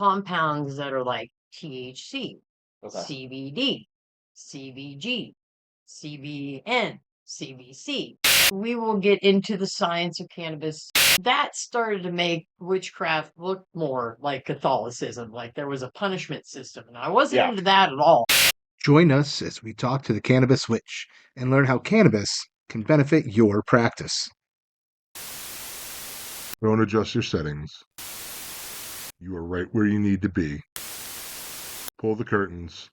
compounds that are like THC, Okay. CBD, CBG, CBN, CBC. We will get into the science of cannabis. That started to make witchcraft look more like Catholicism, like there was a punishment system, and I wasn't into that at all. Join us as we talk to the Cannabis Witch and learn how cannabis can benefit your practice. Don't adjust your settings. You are right where you need to be. Pull the curtains.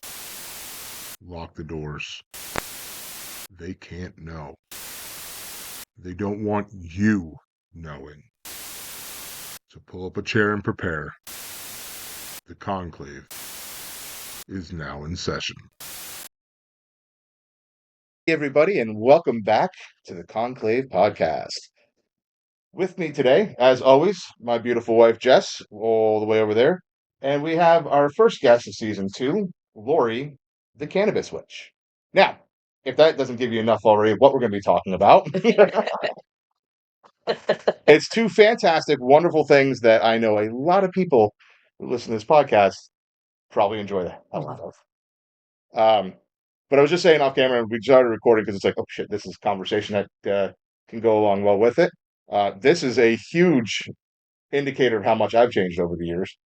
Lock the doors. They can't know. They don't want you knowing. So pull up a chair and prepare. The Conclave is now in session. Hey everybody, and welcome back to the Conclave.Podcast. With me today, as always, my beautiful wife Jess, all the way over there, and we have our first guest of season 2, Lori, the Cannabis Witch. Now, if that doesn't give you enough already of what we're going to be talking about, it's two fantastic, wonderful things that I know a lot of people who listen to this podcast probably enjoy that. But I was just saying off camera, we started recording because it's like, oh shit, this is a conversation that can go along well with it. This is a huge indicator of how much I've changed over the years.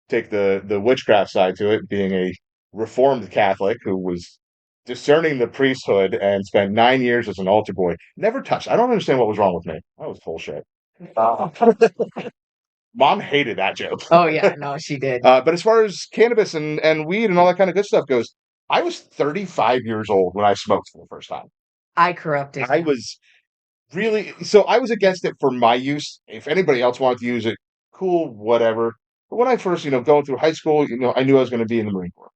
Take the witchcraft side to it, being a Reformed Catholic who was discerning the priesthood and spent 9 years as an altar boy. Never touched. I don't understand what was wrong with me. I was full shit. Mom hated that joke. Oh yeah, no, she did. But as far as cannabis and weed and all that kind of good stuff goes, I was 35 years old when I smoked for the first time. I corrupted. I was I was against it for my use. If anybody else wanted to use it, cool, whatever. But when I first, going through high school, I knew I was going to be in the Marine Corps.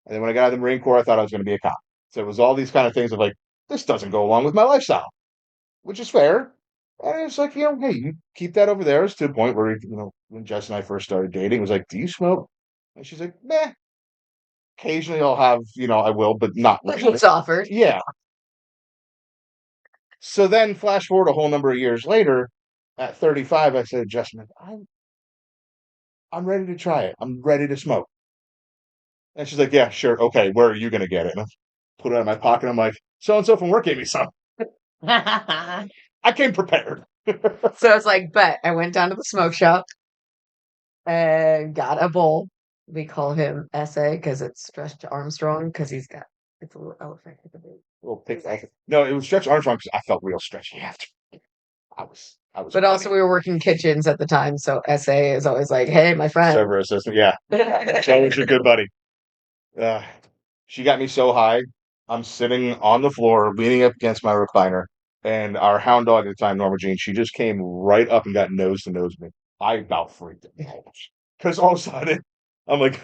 And then when I got out of the Marine Corps, I thought I was going to be a cop. So it was all these kind of things of like, this doesn't go along with my lifestyle, which is fair. And it's like, hey, you keep that over there. It's to the point where, when Jess and I first started dating, it was like, do you smoke? And she's like, meh. Occasionally I'll have, I will, but not really. It's offered. Yeah. So then flash forward a whole number of years later, at 35, I said, Jess, I'm ready to try it. I'm ready to smoke. And she's like, yeah, sure. Okay, where are you going to get it? And I put it in my pocket. I'm like, so-and-so from work gave me some. I came prepared. So it's like, but I went down to the smoke shop and got a bowl. We call him S.A. because it's Stretch Armstrong because it's a little elephant. Little pig. No, it was Stretch Armstrong because I felt real stretchy after. I was. But also we were working kitchens at the time, so S.A. is always like, hey, my friend. Server assistant, yeah. Always your good buddy. She got me so high, I'm sitting on the floor, leaning up against my recliner, and our hound dog at the time, Norma Jean, she just came right up and got nose to nose with me. I about freaked out. Because all of a sudden, I'm like,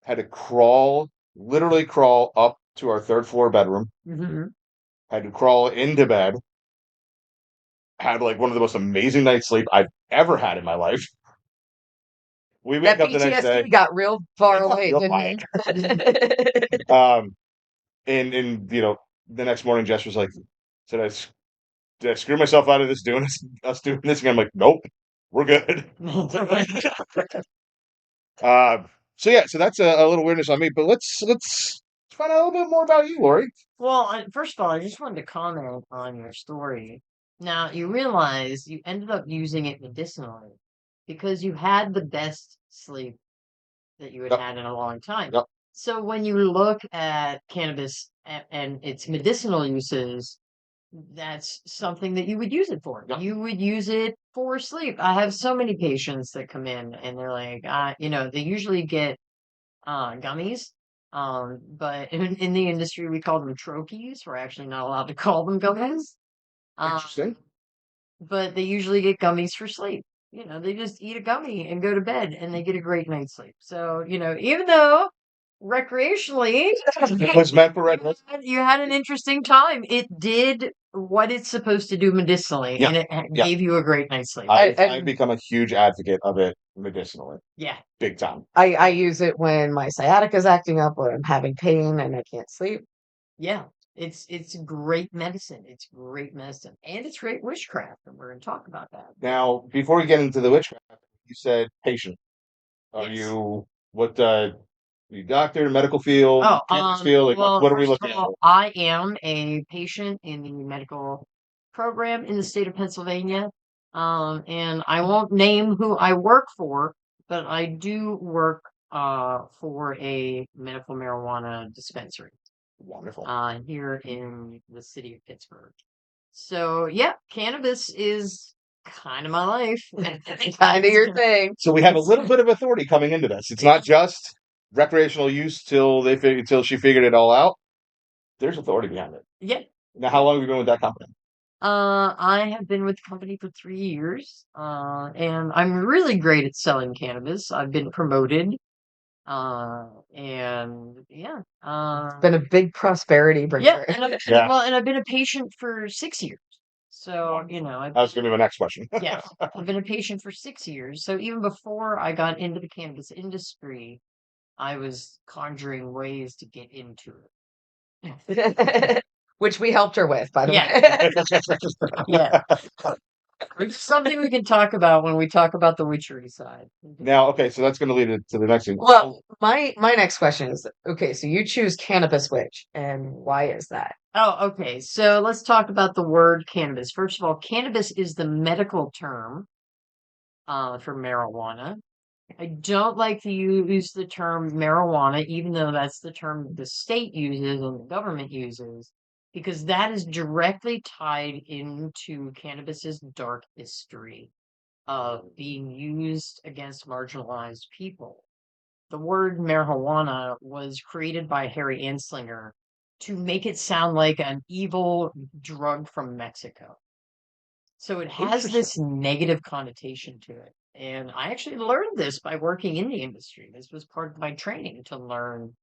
had to literally crawl up to our third floor bedroom. Mm-hmm. Had to crawl into bed. Had like one of the most amazing night's sleep I've ever had in my life. We wake up the next day. Got real far away. And the next morning, Jess was like, did I screw myself out of this doing this again? I'm like, nope, we're good. So that's a little weirdness on me, but let's find out a little bit more about you, Lori. Well, first of all, I just wanted to comment on your story. Now, you realize you ended up using it medicinally because you had the best sleep that you had in a long time. Yep. So when you look at cannabis and its medicinal uses, that's something that you would use it for. Yep. You would use it for sleep. I have so many patients that come in and they're like, they usually get gummies. But in the industry, we call them troches. We're actually not allowed to call them gummies. Interesting. But they usually get gummies for sleep. They just eat a gummy and go to bed and they get a great night's sleep. So, even though recreationally it was meant for recreation, you had an interesting time, it did what it's supposed to do medicinally, and it gave you a great night's sleep. I've become a huge advocate of it medicinally. Yeah. Big time. I use it when my sciatica is acting up or I'm having pain and I can't sleep. Yeah. It's great medicine. It's great medicine, and it's great witchcraft, and we're going to talk about that. Now, before we get into the witchcraft, you said patient. Are Yes. you what? You doctor, medical field, Oh, cannabis field? Like, well, what are we first of looking at? all, I am a patient in the medical program in the state of Pennsylvania. And I won't name who I work for, but I do work for a medical marijuana dispensary Wonderful. here in the city of Pittsburgh. So yeah, cannabis is kind of my life. Kind of your thing. So we have a little bit of authority coming into this. It's not just recreational use till she figured it all out. There's authority behind it. Yeah. Now, how long have you been with that company? I have been with the company for 3 years, and I'm really great at selling cannabis. I've been promoted, and yeah, Been a big prosperity bringer. Yeah. well, and I've been a patient for 6 years. So, That was going to be my next question. yeah, I've been a patient for 6 years. So even before I got into the cannabis industry, I was conjuring ways to get into it. Which we helped her with, by the Yeah. way. Yeah. It's something we can talk about when we talk about the witchery side. Now, okay, so that's going to lead it to the next thing. Well, my next question is, okay, so you choose Cannabis Witch, and why is that? Oh, okay. So let's talk about the word cannabis. First of all, cannabis is the medical term for marijuana. I don't like to use the term marijuana, even though that's the term the state uses and the government uses, because that is directly tied into cannabis's dark history of being used against marginalized people. The word marijuana was created by Harry Anslinger to make it sound like an evil drug from Mexico. So it has this negative connotation to it. And I actually learned this by working in the industry. This was part of my training to learn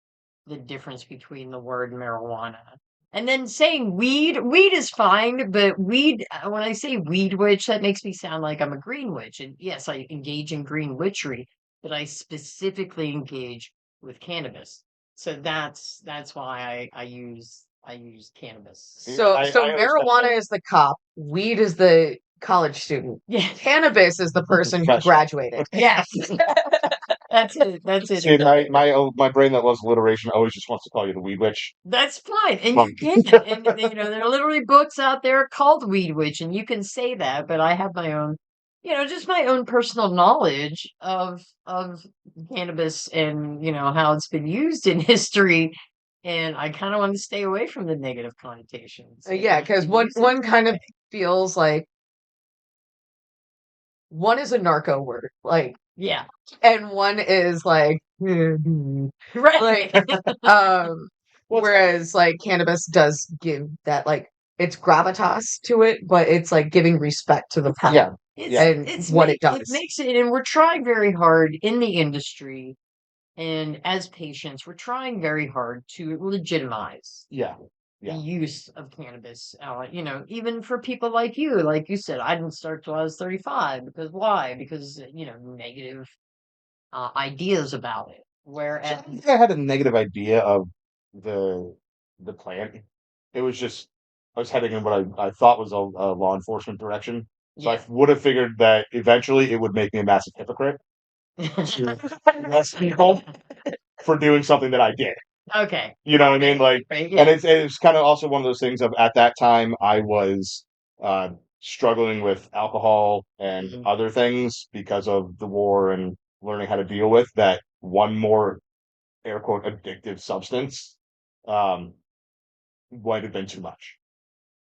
the difference between the word marijuana. And then saying weed is fine, but weed, when I say weed witch, that makes me sound like I'm a green witch. And yes, I engage in green witchery, but I specifically engage with cannabis. So that's why I use cannabis. So I marijuana is the cop, weed is the college student, Yeah. cannabis is the person who Professional. graduated. Yes. That's it. That's it. See, my brain that loves alliteration always just wants to call you the weed witch. That's fine. And Fine. you can. And there are literally books out there called Weed Witch, and you can say that, but I have my own, just my own personal knowledge of cannabis and how it's been used in history. And I kind of want to stay away from the negative connotations. Yeah, because one kind of feels like one is a narco word, like, Yeah. and one is like, Right. whereas like cannabis does give that, like, it's gravitas to it, but it's like giving respect to the plant and what it does. It makes it, and we're trying very hard in the industry, and as patients, we're trying very hard to legitimize Yeah. the use of cannabis. Even for people like you said, I didn't start till I was 35 because why? Because negative ideas about it. Whereas I don't think I had a negative idea of the plant. It was just I was heading in what I thought was a law enforcement direction. So I would have figured that eventually it would make me a massive hypocrite to arrest people for doing something that I did. Okay. You know what I mean? Like, Right, and it's kind of also one of those things of at that time I was struggling with alcohol and other things because of the war and learning how to deal with that one more air quote addictive substance might have been too much.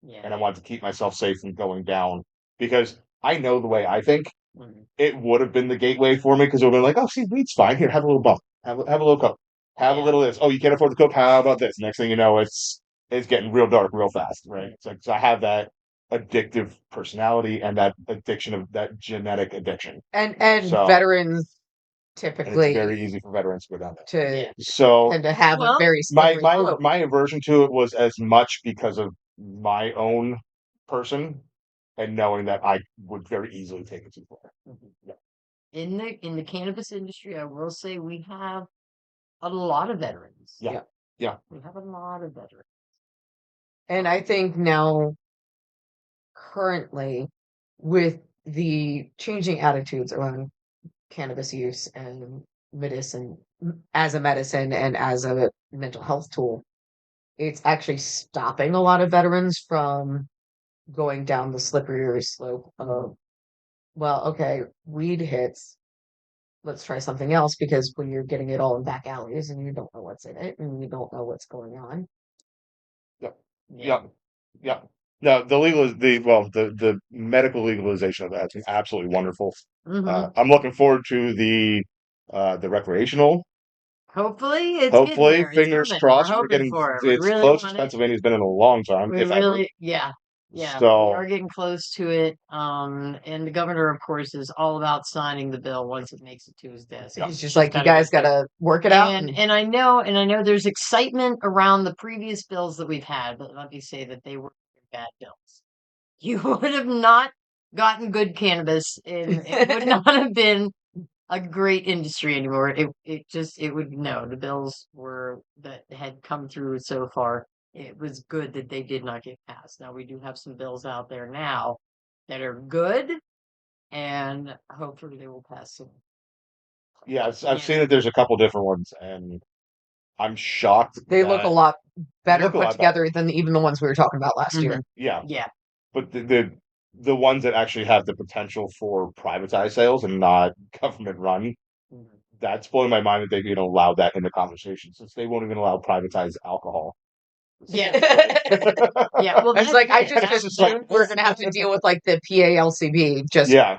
Yeah. And I wanted to keep myself safe from going down because I know the way I think. Mhm. It would have been the gateway for me because it would have been like, oh, see, weed's fine. Here, have a little bump. Have a little coke. Have a little of this. Oh, you can't afford the coke? How about this? Next thing you know, it's getting real dark real fast, right? It's like, so I have that addictive personality and that addiction of that genetic addiction. And So- veterans And it's typically very easy for veterans to go down there. to So tend to have a Well, very slippery slope. my aversion to it was as much because of my own person and knowing that I would very easily take it too far. Yeah. In the cannabis industry, I will say we have a lot of veterans. Yeah. Yeah. We have a lot of veterans. And I think now, currently, with the changing attitudes around cannabis use and medicine as a medicine and as a mental health tool, it's actually stopping a lot of veterans from going down the slippery slope of, well, okay, weed hits, let's try something else, because when you're getting it all in back alleys and you don't know what's in it and you don't know what's going on. Yep. Yep. No, the medical legalization of that's absolutely wonderful. I'm looking forward to the recreational. Hopefully, it's getting there. It's Fingers coming. crossed. We're We're hoping getting for it. We it's really close. want it. Pennsylvania's been in a long time, We if ever. really, yeah. We So are getting close to it. And the governor, of course, is all about signing the bill once it makes it to his desk. He's just like, you guys got to work it out. And I know there's excitement around the previous bills that we've had, but let me say that they were bad bills. You would have not gotten good cannabis, and it would not have been a great industry anymore. It would no. The bills that had come through so far. It was good that they did not get passed. Now we do have some bills out there now that are good, and hopefully they will pass soon. yeah, I've seen that there's a couple different ones, and I'm shocked. They look a lot better put together than even the ones we were talking about last year. Yeah. Yeah. But the ones that actually have the potential for privatized sales and not government run, that's blowing my mind that they've even allowed that in the conversation, since they won't even allow privatized alcohol. Yeah. Yeah. Well, it's like, I just assumed we're going to have to deal with like the PALCB. Just yeah.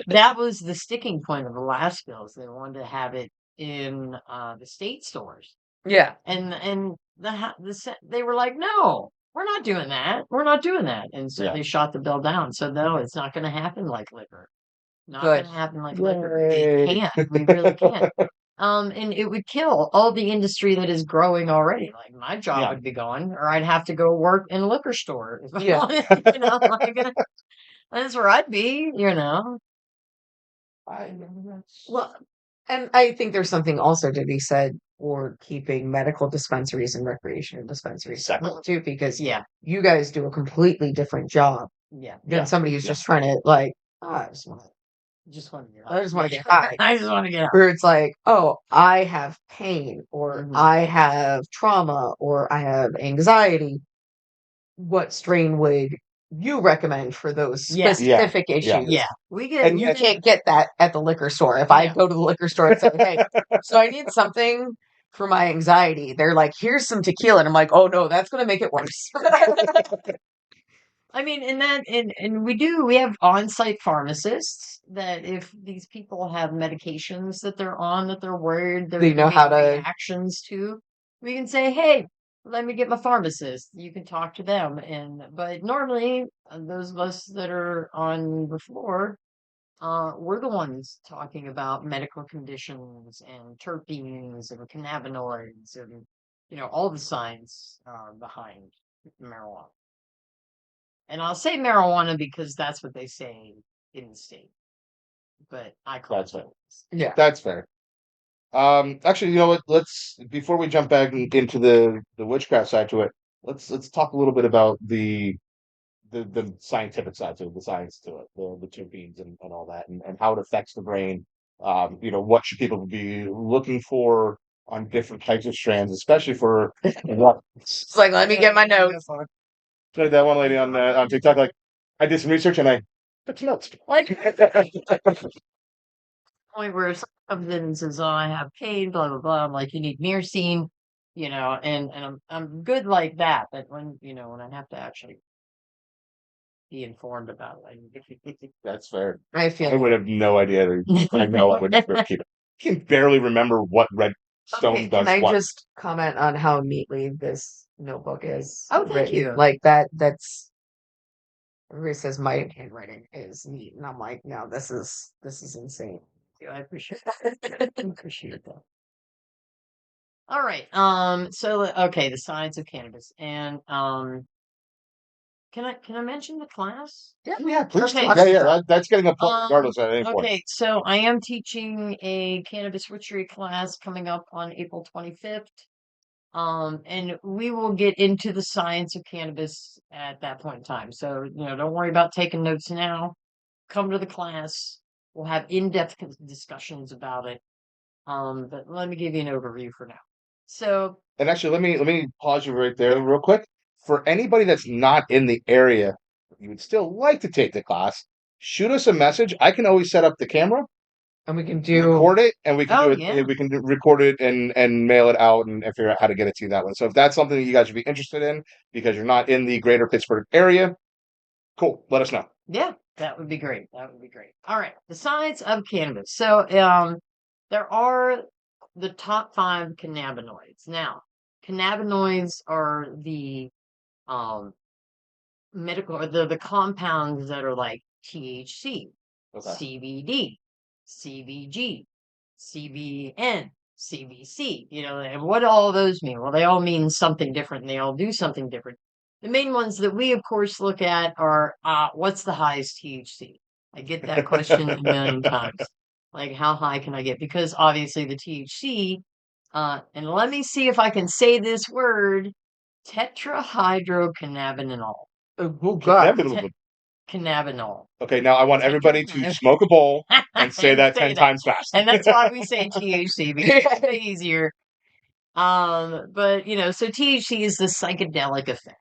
That was the sticking point of the last bills. They wanted to have it in the state stores. Yeah. And they were like, no, we're not doing that. We're not doing that. And so they shot the bill down. So no, it's not going to happen like liquor. Not going to happen like liquor. It can't. We really can't. And it would kill all the industry that is growing already. Like my job would be gone, or I'd have to go work in a liquor store. If I wanted, that's where I'd be, Well, and I think there's something also to be said for keeping medical dispensaries and recreational dispensaries separate too, because you guys do a completely different job than somebody who's just trying to like, I just want to get high. I just want to get high. Where it's like, oh, I have pain, or I have trauma, or I have anxiety. What strain would you recommend for those specific issues? Yeah. You can't get that at the liquor store. If I go to the liquor store and say, hey, so I need something for my anxiety, they're like, here's some tequila. And I'm like, oh no, that's going to make it worse. I mean, and we have on-site pharmacists that if these people have medications that they're on, that they're worried, they know how to reactions to, we can say, hey, let me get my pharmacist. You can talk to them. But normally those of us that are on the floor, we're the ones talking about medical conditions and terpenes and cannabinoids and, all the science behind marijuana. And I'll say marijuana because that's what they say in the state. But I call it. Yeah. That's fair. Actually, you know what? Before we jump back into the witchcraft side to it, let's talk a little bit about the scientific side to it, the science to it, the terpenes and all that, and how it affects the brain. What should people be looking for on different types of strands, especially for what? It's like, let me get my notes. Like that one lady on TikTok, like, I did some research and I took notes. Point where someone comes in and says, "Oh, I have pain," blah blah blah. I'm like, "You need myrcene," and I'm good like that. But when I have to actually be informed about it, that's fair. I would have no idea. I know I would keep it. I can barely remember what red stone does. Can I just comment on how neatly this notebook is? Oh, thank you. Like that's everybody says my handwriting is neat, and I'm like, no, this is insane. I appreciate that. I appreciate that. All right. So okay, the science of cannabis, and can I mention the class? Yeah, please. Okay. Yeah. That's getting a point regardless at any point. Okay, so I am teaching a cannabis witchery class coming up on April 25th. And we will get into the science of cannabis at that point in time. So, don't worry about taking notes now. Come to the class. We'll have in-depth discussions about it. But let me give you an overview for now. So, And actually, let me pause you right there real quick. For anybody that's not in the area, you would still like to take the class, shoot us a message. I can always set up the camera, And we can do. record it, and we can Oh, do it. yeah. We can record it and mail it out and figure out how to get it to you that way. So if that's something that you guys would be interested in because you're not in the greater Pittsburgh area, cool. Let us know. yeah, that would be great. That would be great. All right, the science of cannabis. So, there are the top 5 cannabinoids. Now, cannabinoids are the medical or the compounds that are like THC, Okay. CBD, CBG, CBN, CBC, and what all those mean? Well, they all mean something different and they all do something different. The main ones that we, of course, look at are what's the highest THC? I get that question a million times. Like, how high can I get? Because obviously the THC, and let me see if I can say this word, tetrahydrocannabinol. Oh, God. Cannabinol. Okay, now I want everybody to smoke a bowl and say that 10 times fast. And that's why we say THC, because it's way easier. But so THC is the psychedelic effect.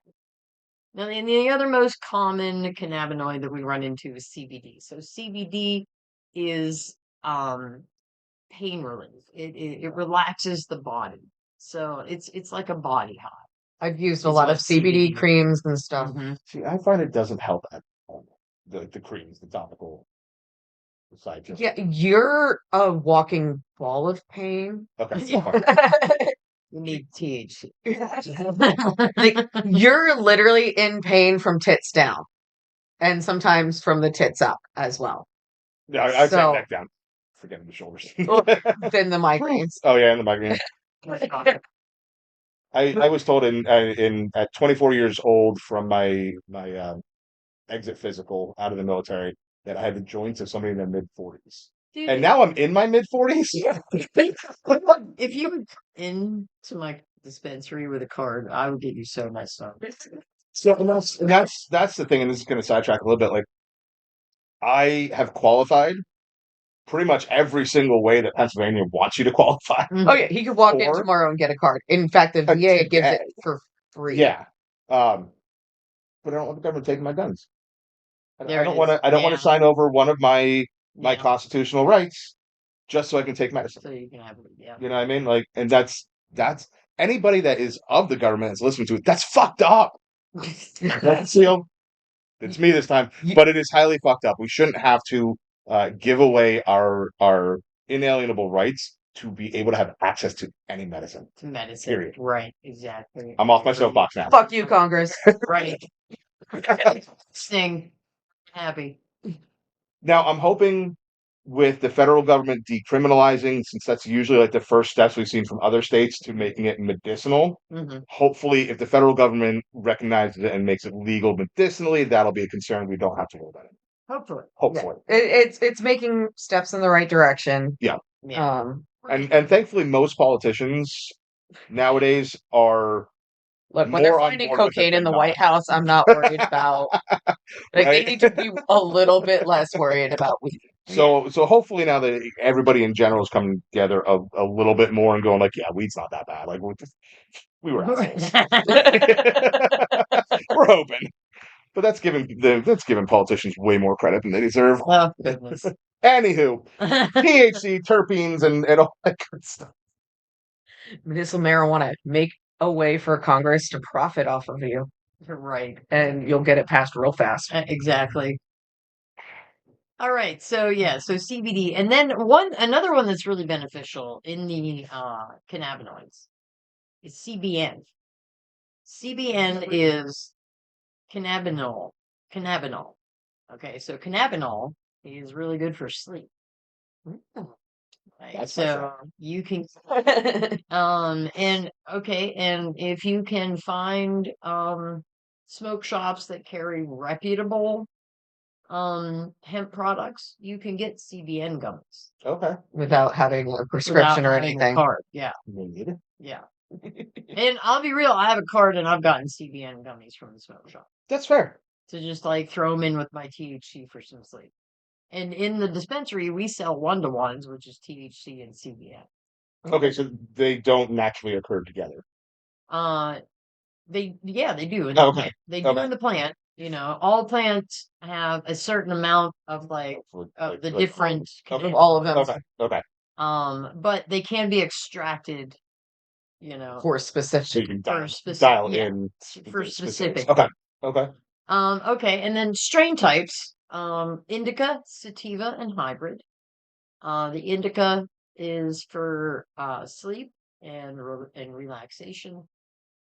Now, and the other most common cannabinoid that we run into is CBD. So CBD is pain relief. It relaxes the body. So it's like a body high. I've used a It's lot what of CBD CBD creams and stuff. Mhm. See, I find it doesn't help at all. The creams, the topical side. Yeah, you're a walking ball of pain. Okay. You need THC. Like, you're literally in pain from tits down, and sometimes from the tits up as well. Yeah, I'd say So- neck down. Forgetting the shoulders. Then the migraines. Oh yeah, and the migraine. I was told in at 24 years old from my exit physical out of the military that I had the joints of somebody in their mid 40s. Dude, And now I'm in my mid 40s. if you were into my dispensary with a card, I would get you so messed up. So and that's the thing, and this is going to sidetrack a little bit. Like I have qualified pretty much every single way that Pennsylvania wants you to qualify. Oh yeah, he could walk in Or- tomorrow and get a card. In fact, the VA gives it for free. Yeah. But I don't want the government taking my guns. I There don't it want is. to. I don't want Yeah. to sign over one of my Yeah. constitutional rights just so I can take medicine. So you can have it. Yeah. You know what I mean? Like, and that's anybody that is of the government is listening to it. That's fucked up. That's it's me this time, but it is highly fucked up. We shouldn't have to give away our inalienable rights to be able to have access to any medicine. To medicine. Period. Right. Exactly. I'm off my soapbox now. Fuck you, Congress. Right. Sting. Happy. Now, I'm hoping with the federal government decriminalizing, since that's usually like the first steps we've seen from other states to making it medicinal. Mm-hmm. Hopefully, if the federal government recognizes it and makes it legal medicinally, that'll be a concern we don't have to worry about it. Hopefully. Hopefully. It's making steps in the right direction. Yeah. Yeah. And thankfully, most politicians nowadays are Look, when they're more on finding board with it cocaine in than the not. White House, I'm not worried about. Like, Right? they need to be a little bit less worried about weed. So hopefully now that everybody in general is coming together a little bit more and going like, yeah, weed's not that bad. Like we were assholes. We're hoping. But that's giving politicians way more credit than they deserve. Oh, goodness. Anywho, THC, terpenes, and all that good stuff. Medicinal marijuana. Make a way for Congress to profit off of you, Right. and you'll get it passed real fast. Exactly. All right. So CBD, and then another one that's really beneficial in the cannabinoids is CBN. CBN is cannabinol. Cannabinol. Okay, so cannabinol is really good for sleep. Right, That's so you can and if you can find smoke shops that carry reputable hemp products, you can get CBN gummies Okay. Without having a without prescription or having a anything. card. Yeah. Need. Yeah. And I'll be real, I have a card and I've gotten CBN gummies from the smoke shop That's fair. to just like throw them in with my THC for some sleep. And in the dispensary, we sell 1-to-1s, which is THC and CBN. Okay, so they don't naturally occur together. They do in the Okay. plant. They do Okay. in the plant. All plants have a certain amount of the different Okay. All of them Okay. but they can be extracted, for So specific. you can for dial, specific in for the specific. specifics. Okay. Okay. Okay, and then strain types, indica, sativa, and hybrid. The indica is for sleep and relaxation.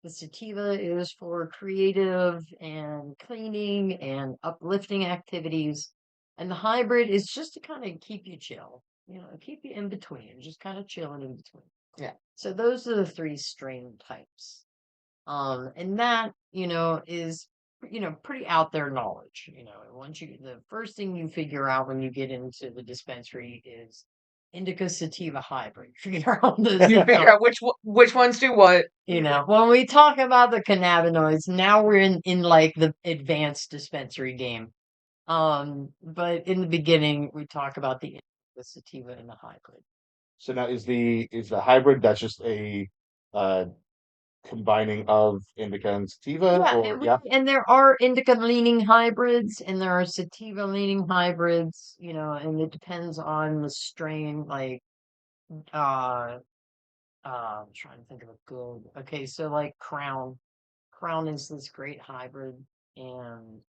The sativa is for creative and cleaning and uplifting activities. And the hybrid is just to kind of keep you chill, keep you in between, just kind of chilling in between. Yeah. So those are the 3 strain types. And that, is, pretty out there knowledge. The first thing you figure out when you get into the dispensary is indica sativa hybrid. Figure out You figure out which ones do what. when we talk about the cannabinoids, now we're in like the advanced dispensary game. But in the beginning, we talk about the sativa and the hybrid. So now is the hybrid, that's just a combining of indica and sativa, or And there are indica leaning hybrids and there are sativa leaning hybrids, and it depends on the strain. Like, I'm trying to think of a good. Okay, so like Crown. Crown is this great hybrid, and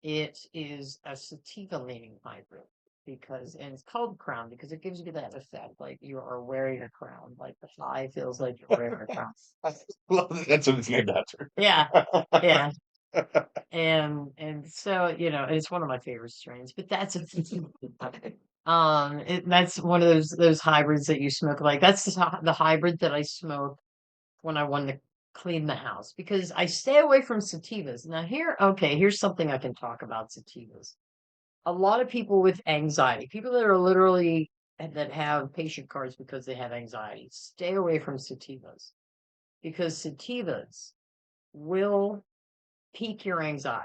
it is a sativa leaning hybrid and it's called Crown because it gives you that effect, like you are wearing a crown, like the high feels like you're wearing a crown. I love that that's what it's named after. Yeah, yeah. And so it's one of my favorite strains, but that's that's one of those hybrids that you smoke. Like that's the hybrid that I smoke when I want to clean the house because I stay away from sativas. Now here's something I can talk about sativas. A lot of people with anxiety, people that are literally that have patient cards because they have anxiety, stay away from sativas because sativas will pique your anxiety.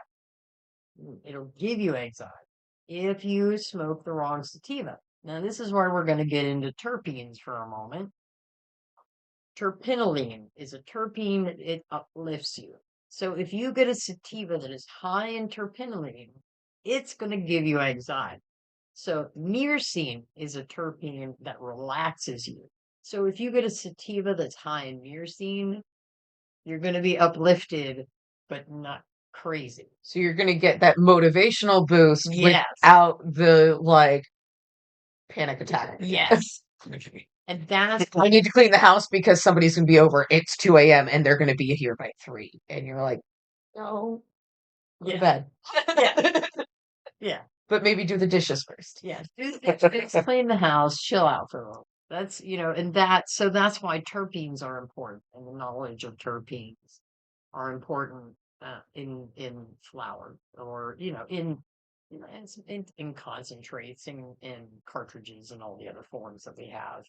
It'll give you anxiety if you smoke the wrong sativa. Now, this is where we're going to get into terpenes for a moment. Terpinolene is a terpene, it uplifts you. So if you get a sativa that is high in terpinolene, it's going to give you anxiety. So myrcene is a terpene that relaxes you. So if you get a sativa that's high in myrcene, you're going to be uplifted, but not crazy. So you're going to get that motivational boost Yes. without the panic attack. Yes. And that's I need to clean the house because somebody's going to be over. It's 2 a.m. and they're going to be here by 3. And you're like, no, go to bed. Yeah. Yeah. But maybe do the dishes first. Yeah. Do the dishes, clean the house, chill out for a little. That's, and so that's why terpenes are important, and the knowledge of terpenes are important in flour or, in concentrates and in cartridges and all the other forms that we have.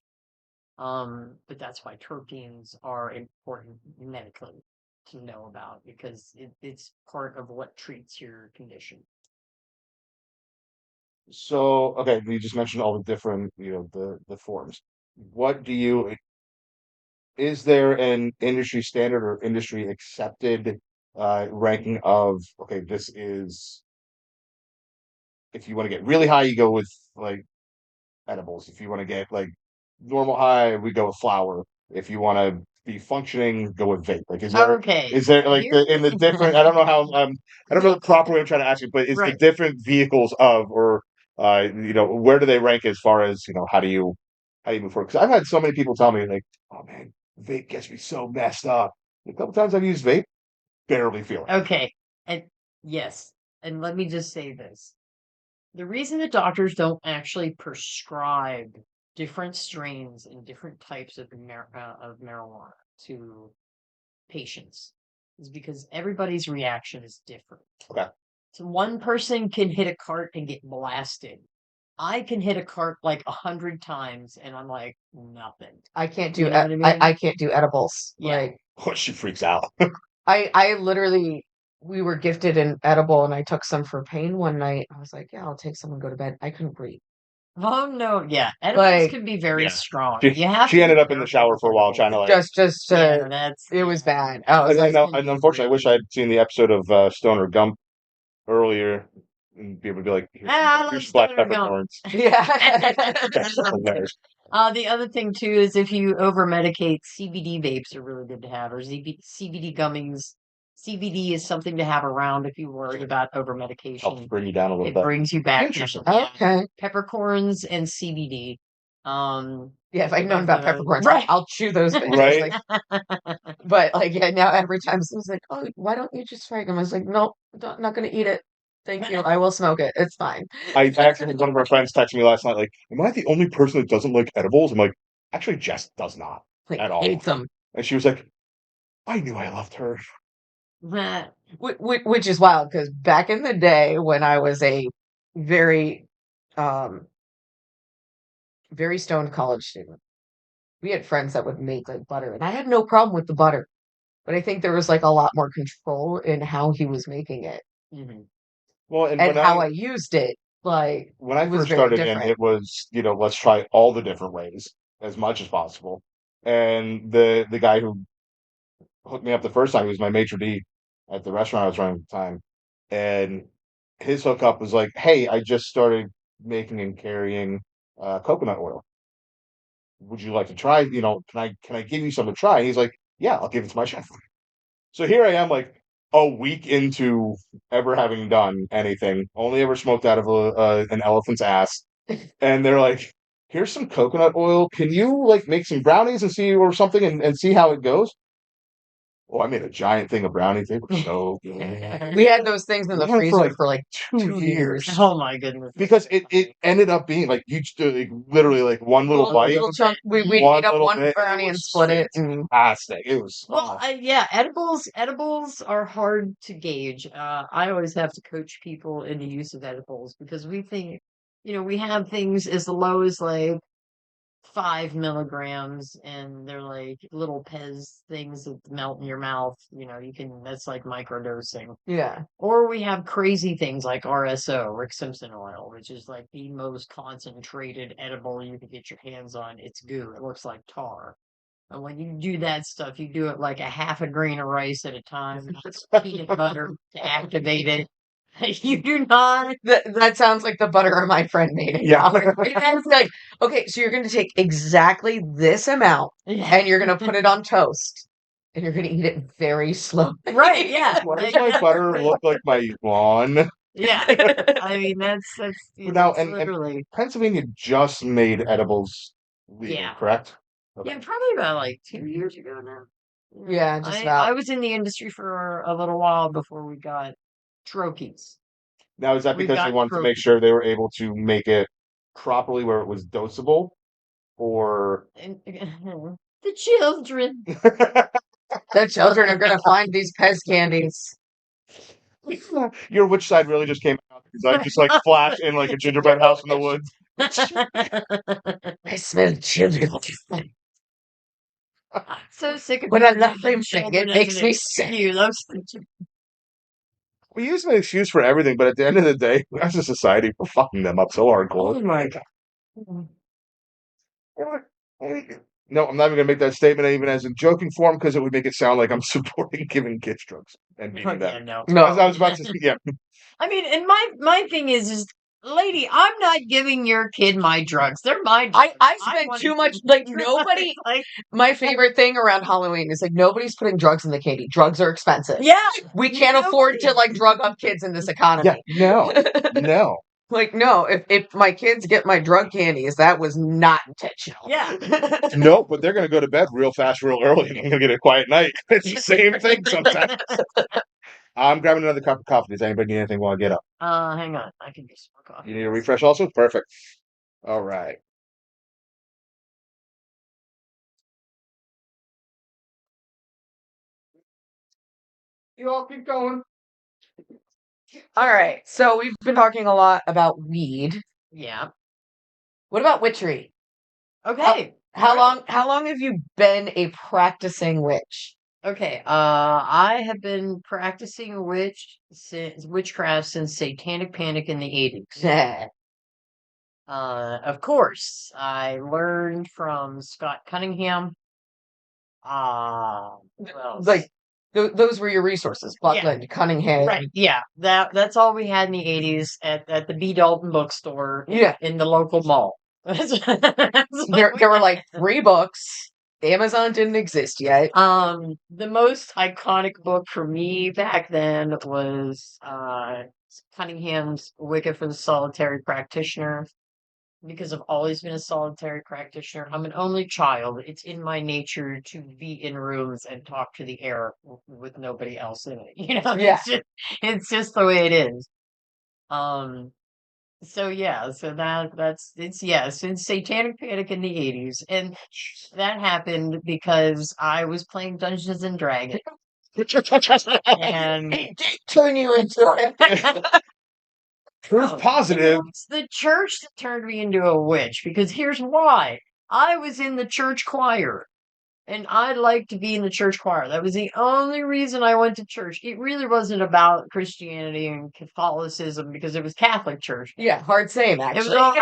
But that's why terpenes are important medically to know about because it's part of what treats your condition. So, okay, you just mentioned all the different, the forms. Is there an industry standard or industry accepted ranking of, okay, this is, if you want to get really high, you go with like edibles. If you want to get like normal high, we go with flower. If you want to be functioning, go with vape. Like, is there like in the different? I don't know how I don't know the proper way I'm trying to ask you, but is the different vehicles of or where do they rank as far as how do you move forward? Because I've had so many people tell me like, oh man, vape gets me so messed up. A couple times I've used vape, barely feel it. Okay, and yes, and let me just say this. The reason that doctors don't actually prescribe different strains and different types of marijuana to patients is because everybody's reaction is different. Okay. So one person can hit a cart and get blasted, I can hit a cart like 100 times, and I'm like nothing. I can't do You know what I mean? I can't do edibles. Yeah. Like Oh, she freaks out. I literally we were gifted an edible and I took some for pain one night. I was like, yeah, I'll take some and go to bed. I couldn't breathe. Oh no, yeah, edibles Like can be very Yeah. strong. She, You have she to ended be up in the careful shower with for a while trying edibles. to like. just Yeah, that's it was yeah. bad. I was I like, know, can and be unfortunately, I wish really- I'd seen the episode of Stoner Gump earlier and be able to be like, here's I some, love here's some black Stoner Gump. peppercorns. yeah. That's hilarious. The other thing too is if you over medicate, CBD vapes are really good to have, or CBD gummies. CBD is something to have around if you're worried about over Helps medication. bring you down a little It bit. brings you back down. Interesting. Yeah. Okay. Peppercorns and CBD. Yeah, if I'd known both about of those- peppercorns, right? I'll chew those bitches. Right. Like, but like yeah, now every time someone's like, oh, why don't you just try them? I was like, no, not gonna eat it. Thank you. I will smoke it. It's fine. I actually had one of our friends text me last night, like, "Am I the only person that doesn't like edibles?" I'm like, "Actually, Jess does not Like at all." hate them. And she was like, "I knew I loved her." Which is wild because back in the day when I was a very, um, very stoned college student, we had friends that would make like butter, and I had no problem with the butter, but I think there was like a lot more control in how he was making it Mhm. Well, and and how I used it. Like when I it was first very started in, different. it was, let's try all the different ways as much as possible. And the guy who hooked me up the first time, he was my maitre d' at the restaurant I was running at the time. And his hookup was like, "Hey, I just started making and carrying coconut oil. Would you like to try? Can I give you some to try?" And he's like, "Yeah, I'll give it to my chef." So here I am, like a week into ever having done anything, only ever smoked out of an elephant's ass, and they're like, "Here's some coconut oil. Can you like make some brownies and see or something and see how it goes?" Well, I made a giant thing of brownies. They were so good. We had those things in We the had it freezer for like 2 2 years. Oh my goodness. because it ended up being like you just like, literally like one little bite, Little chunk. We'd one eat up little one bit, and brownie it and was split it. And fantastic. It was Well, yeah, edibles are hard to gauge. I always have to coach people in the use of edibles because we think, we have things as low as like 5 milligrams, and they're like little Pez things that melt in your mouth. That's like microdosing. yeah, Or we have crazy things like RSO, Rick Simpson oil, which is like the most concentrated edible you can get your hands on. It's goo. It looks like tar. And when you do that stuff, you do it like a half a grain of rice at a time, peanut butter to activate it. You do not. that sounds like the butter my friend made it. Yeah. It's like, okay, so you're going to take exactly this amount and you're going to put it on toast and you're going to eat it very slowly. Right, yeah. why does my butter look like my lawn? Yeah. I mean, that's Now, that's and literally. Pennsylvania just made edibles legal, Yeah. correct? Okay. Yeah, probably about like 2 years ago now. Yeah, just I about. was in the industry for a little while before we got trochees. Now, is that We've because they got wanted to make sure they were able to make it properly where it was dosable, or And, the children. The children are going to find these Pez candies. your witch side really just came out because I just like flash in like a gingerbread house in the woods? I smell children. So sick of When I using love them, children it as makes an me sick. excuse. We use an excuse for everything, but at the end of the day, as a society, we're fucking them up so hardcore. Oh my god. No, I'm not even gonna make that statement even as a joking form because it would make it sound like I'm supporting giving kids drugs and Oh, beating yeah, them. no. No. As I was about to say, yeah. I mean, and my thing is, lady, I'm not giving your kid my drugs. They're my drugs. I spend wanna too much, give like, you- nobody. like, My favorite thing around Halloween is like nobody's putting drugs in the candy. Drugs are expensive. yeah, We can't afford to like drug up kids in this economy. Yeah, no. Like, no, if my kids get my drug candies, that was not intentional. yeah. Nope, but they're gonna go to bed real fast, real early, and I'm gonna get a quiet night. It's the same thing sometimes. I'm grabbing another cup of coffee. Does anybody need anything while I get up? Hang on, I can just more coffee. You need a refresh also? Perfect. All right. You all keep going. All right, so we've been talking a lot about weed. Yeah. What about witchery? Okay. How long have you been a practicing witch? Okay. I have been practicing witchcraft since Satanic Panic in the 80s. Of course, I learned from Scott Cunningham. Who else? Like those were your resources, Buckland, Cunningham. Right. Yeah. That's all we had in the 80s at the B. Dalton bookstore Yeah. in the local mall. That's There were like 3 books. Amazon didn't exist yet. The most iconic book for me back then was Cunningham's Wicca for the Solitary Practitioner. Because I've always been a solitary practitioner. I'm an only child. It's in my nature to be in rooms and talk to the air with nobody else in it. Yeah. It's just the way it is. So yeah, since Satanic Panic in the 80s, and that happened because I was playing Dungeons and Dragons, and It did turn you into it. Proof positive. It's the church that turned me into a witch, because here's why. I was in the church choir, and I liked to be in the church choir. That was the only reason I went to church. It really wasn't about Christianity and Catholicism, because it was Catholic church. Yeah, hard same, It was actually. all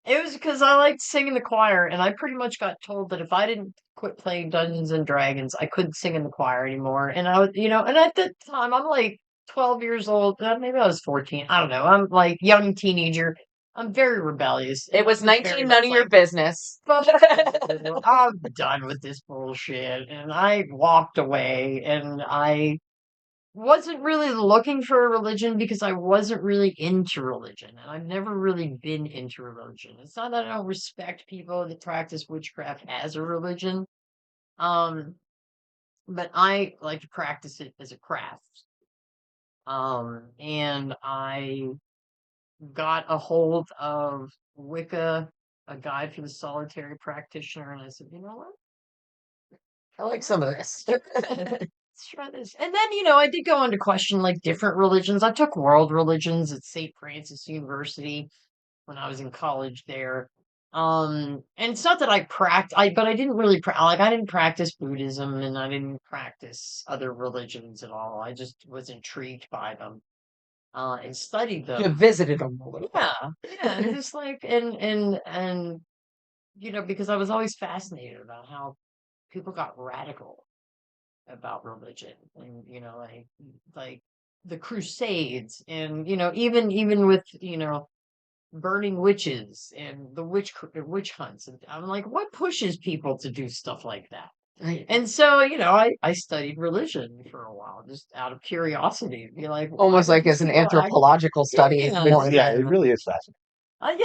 It was because I liked singing the choir, and I pretty much got told that if I didn't quit playing Dungeons and Dragons, I couldn't sing in the choir anymore. And I was, and at the time, I'm like 12 years old. Maybe I was 14. I don't know. I'm like young teenager. I'm very rebellious. It was I very 19, much none of your like, business. I'm done with this bullshit. And I walked away, and I wasn't really looking for a religion because I wasn't really into religion, and I've never really been into religion. It's not that I don't respect people that practice witchcraft as a religion, um, but I like to practice it as a craft. And I got a hold of Wicca, a guide for the solitary practitioner, and I said, you know what? I like some of this. Let's try this. And then, I did go on to question like different religions. I took world religions at St. Francis University when I was in college there. And it's not that but I didn't really I didn't practice Buddhism, and I didn't practice other religions at all. I just was intrigued by them, and studied them. You visited them a little. Yeah, yeah, just like and because I was always fascinated about how people got radical about religion, and like the crusades, and even with burning witches and the witch hunts, and I'm like, what pushes people to do stuff like that? And so I studied religion for a while, just out of curiosity, be like, Almost like as an anthropological study. Yeah, it really is fascinating.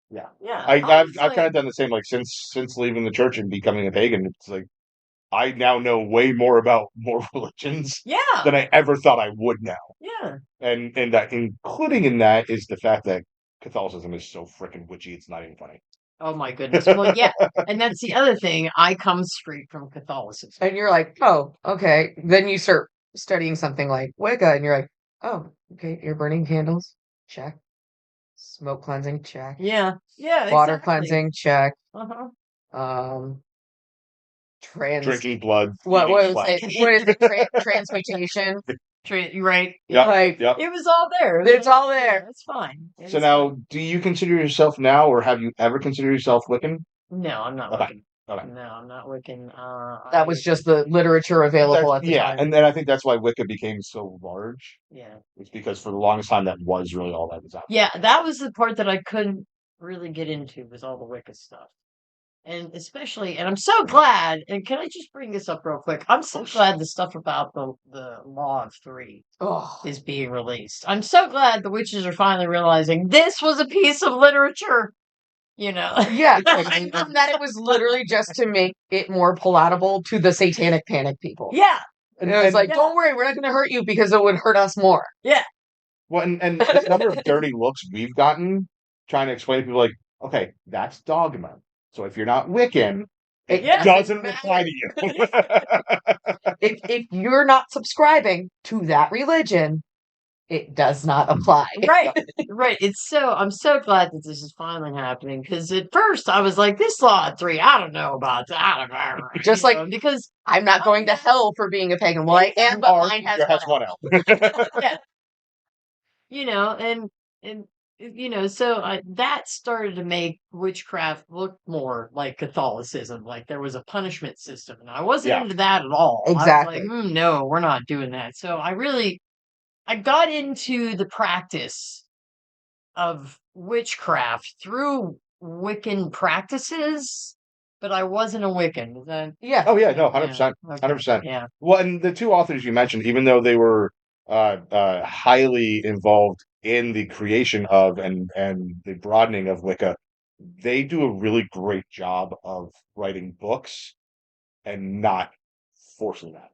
Yeah. Yeah. I I've kind of done the same, like since leaving the church and becoming a pagan. It's like I now know way more about more religions than I ever thought I would now. Yeah. And that, including in that, is the fact that Catholicism is so freaking witchy, it's not even funny. Oh my goodness. Well, yeah. And that's the other thing. I come straight from Catholicism. And you're like, oh, okay. Then you start studying something like Wicca, and you're like, oh, okay, you're burning candles. Check. Smoke cleansing, check. Yeah. Yeah. Water exactly. cleansing, check. Uh-huh. Drinking blood. What eating was flesh. it? What is it? Transmutation. Right. Yep, Like yep. it was all there. It's all there. It's fine. So now, do you consider yourself now, or have you ever considered yourself Wiccan? No, I'm not Okay. Wiccan. Okay. No, I'm not Wiccan. That was just the literature available at the time. And then I think that's why Wicca became so large. Yeah. It's because for the longest time that was really all that was out. Yeah, that was the part that I couldn't really get into, was all the Wicca stuff. And especially, and I'm so glad, and can I just bring this up real quick? I'm so glad the stuff about the Law of Three is being released. I'm so glad the witches are finally realizing this was a piece of literature, Yeah, and that it was literally just to make it more palatable to the Satanic Panic people. Yeah. And it was like, don't worry, we're not going to hurt you because it would hurt us more. Yeah. Well, and the number of dirty looks we've gotten trying to explain to people, like, okay, that's dogma. So if you're not Wiccan, it doesn't apply to you. if you're not subscribing to that religion, it does not apply. Right, right. I'm so glad that this is finally happening because at first I was like, this law at 3, I don't know about that. I don't know. Just like because I'm not going to hell for being a pagan. Well, I am, but mine has one one out. out. yeah, and so that started to make witchcraft look more like Catholicism, like there was a punishment system, and I wasn't Yeah. into that at all. I was Exactly. like, no, we're not doing that. So I got into the practice of witchcraft through Wiccan practices, but I wasn't a Wiccan. Is that Yeah. Oh yeah, no, yeah, 100%, okay, 100%. yeah, Well, and the two authors you mentioned, even though they were highly involved in the creation of and the broadening of Wicca, they do a really great job of writing books and not forcing that.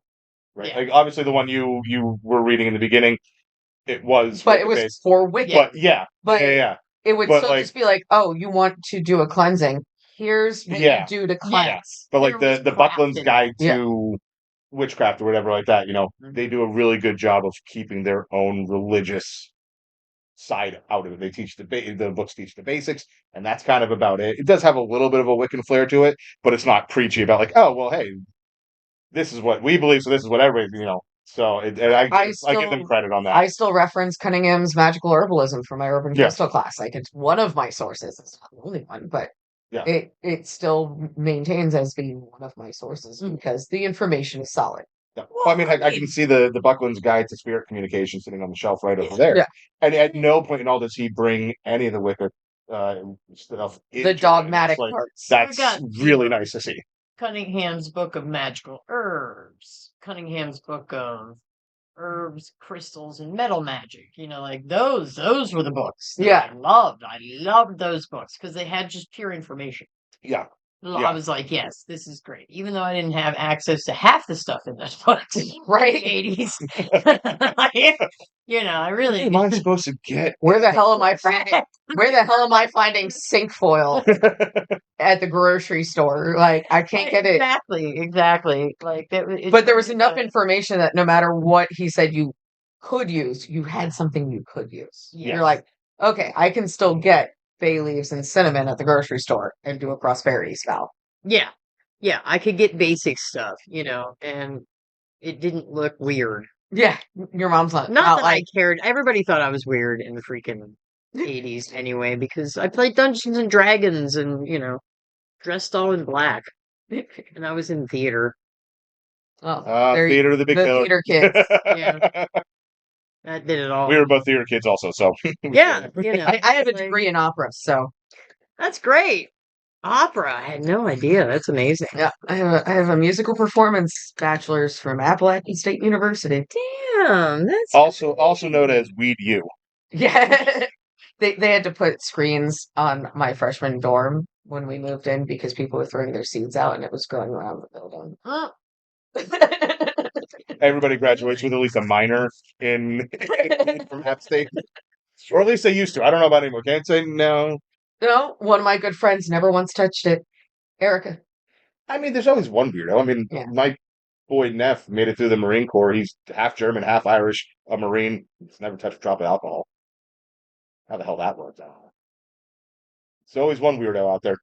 Right? yeah, Like obviously the one you were reading in the beginning, it was But it Wicca was based, for Wicca. but yeah, But yeah. it would But still like just be like, oh, you want to do a cleansing. Here's what yeah, you do to yeah. cleanse. But like there was the craft Buckland's in it. Guide Yeah. to Witchcraft or whatever like that, they do a really good job of keeping their own religious side out of it. They teach the books teach the basics, and that's kind of about it. It does have a little bit of a Wiccan flair to it, but it's not preachy about like, oh well, hey, this is what we believe, so this is what everybody. So and I give them credit on that. I still reference Cunningham's magical herbalism from my urban Yeah. crystal class. Like it's one of my sources. It's not the only one, but Yeah. it still maintains as being one of my sources because the information is solid. Yeah. Well, I mean, I can see the Buckland's Guide to Spirit Communication sitting on the shelf right over there. Yeah. And at no point in all does he bring any of the Wicca stuff into The it. dogmatic It's like, parts. that's got, really nice to see. Cunningham's Book of Magical Herbs, Cunningham's Book of Herbs, Crystals, and Metal Magic. Like those were the books that Yeah. I loved. I loved those books because they had just pure information. Yeah. I was like, yes, this is great. Even though I didn't have access to half the stuff in those books, Right. 80s. I really. What am I supposed to get? Where the hell am I finding sink foil at the grocery store? Like I can't get it. Exactly. Like But there was enough information that no matter what he said you could use, you had something you could use. Yes. You're like, okay, I can still get bay leaves and cinnamon at the grocery store and do a prosperity spell. Yeah. Yeah, I could get basic stuff, and it didn't look weird. Yeah, your mom's not Not that like I cared. Everybody thought I was weird in the freaking 80s anyway, because I played Dungeons and Dragons and, dressed all in black. And I was in theater. Theater of the Big Pillar. Theater kids. Yeah. That did it all. We were both theater kids also, so. Yeah, I have a degree in opera, so. That's great. Opera. I had no idea. That's amazing. Yeah, I have a musical performance bachelor's from Appalachian State University. Damn, that's also known as Weed U. Yeah. They had to put screens on my freshman dorm when we moved in because people were throwing their seeds out and it was going around the building. Everybody graduates with at least a minor in from App State. Or at least they used to. I don't know about anymore. Can't say no. No, one of my good friends never once touched it. Erica. I mean, there's always one weirdo. I mean, my boy Neff made it through the Marine Corps. He's half German, half Irish, a Marine. He's never touched a drop of alcohol. How the hell that works out? There's always one weirdo out there.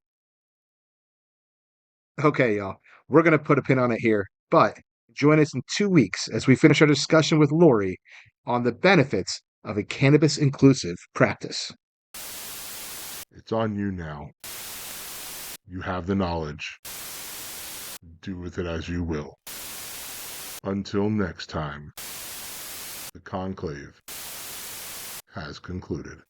Okay, y'all. We're going to put a pin on it here, but join us in 2 weeks as we finish our discussion with Lori on the benefits of a cannabis-inclusive practice. It's on you now. You have the knowledge. Do with it as you will. Until next time, the conclave has concluded.